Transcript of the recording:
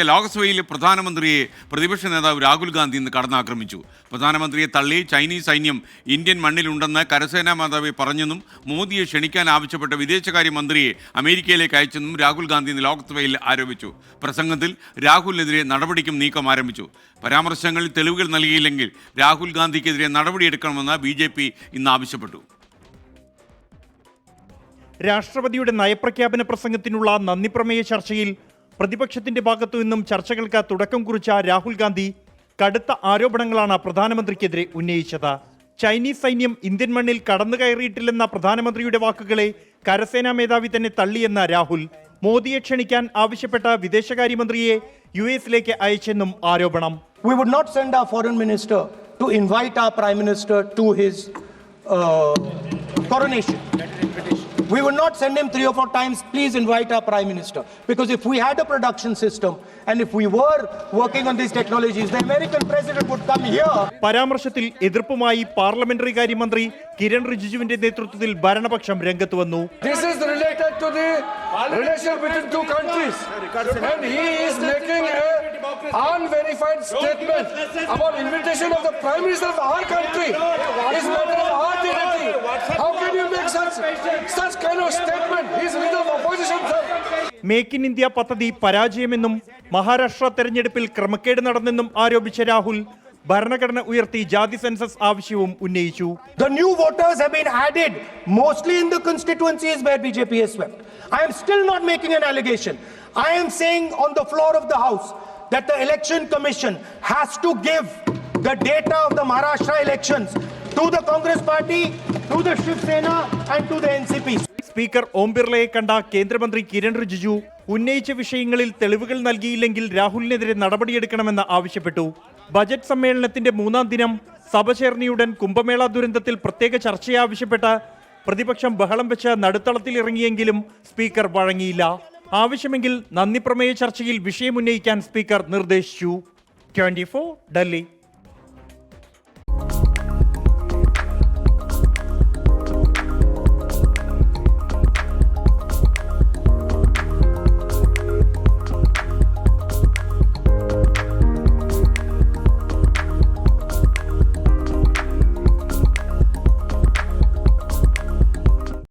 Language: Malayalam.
ലോക്സഭയിൽ പ്രധാനമന്ത്രിയെ പ്രതിപക്ഷ നേതാവ് രാഹുൽ ഗാന്ധി ഇന്ന് കടന്നാക്രമിച്ചു. പ്രധാനമന്ത്രിയെ തള്ളി ചൈനീസ് സൈന്യം ഇന്ത്യൻ മണ്ണിലുണ്ടെന്ന് കരസേനാ മേധാവി പറഞ്ഞെന്നും മോദിയെ ക്ഷണിക്കാൻ ആവശ്യപ്പെട്ട വിദേശകാര്യമന്ത്രിയെ അമേരിക്കയിലേക്ക് അയച്ചെന്നും രാഹുൽ ഗാന്ധി ഇന്ന് ലോക്സഭയിൽ ആരോപിച്ചു. പ്രസംഗത്തിൽ രാഹുലിനെതിരെ നടപടിക്കും നീക്കം ആരംഭിച്ചു. പരാമർശങ്ങളിൽ തെളിവുകൾ നൽകിയില്ലെങ്കിൽ രാഹുൽ ഗാന്ധിക്കെതിരെ നടപടിയെടുക്കണമെന്ന് BJP ഇന്ന് ആവശ്യപ്പെട്ടു. രാഷ്ട്രപതിയുടെ നയപ്രഖ്യാപന പ്രസംഗത്തിനുള്ള നന്ദിപ്രമേയ ചർച്ചയിൽ പ്രതിപക്ഷത്തിന്റെ ഭാഗത്തു നിന്നും ചർച്ചകൾക്ക് തുടക്കം കുറിച്ച രാഹുൽ ഗാന്ധി കടുത്ത ആരോപണങ്ങളാണ് പ്രധാനമന്ത്രിക്കെതിരെ ഉന്നയിച്ചത്. ചൈനീസ് സൈന്യം ഇന്ത്യൻ മണ്ണിൽ കടന്നുകയറിയിട്ടില്ലെന്ന പ്രധാനമന്ത്രിയുടെ വാക്കുകളെ കരസേനാ മേധാവി തന്നെ തള്ളിയെന്ന രാഹുൽ. മോദിയെ ക്ഷണിക്കാൻ ആവശ്യപ്പെട്ട വിദേശകാര്യമന്ത്രിയെ US-ലേക്ക് അയച്ചെന്നും ആരോപണം. We would not send our foreign minister to invite our prime minister to his coronation. We would not send him 3 or 4 times, please invite our prime minister. Because if we had a production system and if we were working on these technologies, the American president would come here. പരാമർശത്തിൽ എതിർപ്പുമായി പാർലമെന്ററി കാര്യമന്ത്രി കിരൺ റിജിജുവിന്റെ നേതൃത്വത്തിൽ ഭരണപക്ഷം രംഗത്ത് വന്നു. This is related to the relation between two countries. And he is making an unverified statement about invitation of the prime minister of our country. It's matter of our dignity. How can you make such kind of statement? He is leader of opposition, sir. Make in India പദ്ധതി പരാജയമെന്നും മഹാരാഷ്ട്ര തെരഞ്ഞെടുപ്പിൽ ക്രമക്കേട് നടന്നെന്നും ആരോപിച്ച രാഹുൽ ഭരണഘടന ഉയർത്തി ജാതി സെൻസസ് ആവശ്യവും ഉന്നയിച്ചു. The new voters have been added mostly in the constituencies where BJP has swept. I am still not making an allegation. I am saying on the floor of the House that the Election Commission has to give the data of the Maharashtra elections to the Congress Party, to the Shiv Sena and to the NCP. Speaker Om ബിർളയെ കണ്ട കേന്ദ്രമന്ത്രി കിരൺ റിജിജു ഉന്നയിച്ച വിഷയങ്ങളിൽ തെളിവുകൾ നൽകിയില്ലെങ്കിൽ രാഹുലിനെതിരെ നടപടിയെടുക്കണമെന്ന് ആവശ്യപ്പെട്ടു. ബജറ്റ് സമ്മേളനത്തിന്റെ 3-ാം ദിനം സഭ ചേർന്നയുടൻ കുംഭമേള ദുരന്തത്തിൽ പ്രത്യേക ചർച്ചയാവശ്യപ്പെട്ട് പ്രതിപക്ഷം ബഹളം വെച്ച് നടുത്തളത്തിൽ ഇറങ്ങിയെങ്കിലും സ്പീക്കർ വഴങ്ങിയില്ല. ആവശ്യമെങ്കിൽ നന്ദിപ്രമേയ ചർച്ചയിൽ വിഷയമുന്നയിക്കാൻ സ്പീക്കർ നിർദ്ദേശിച്ചു. 24 ഡൽഹി.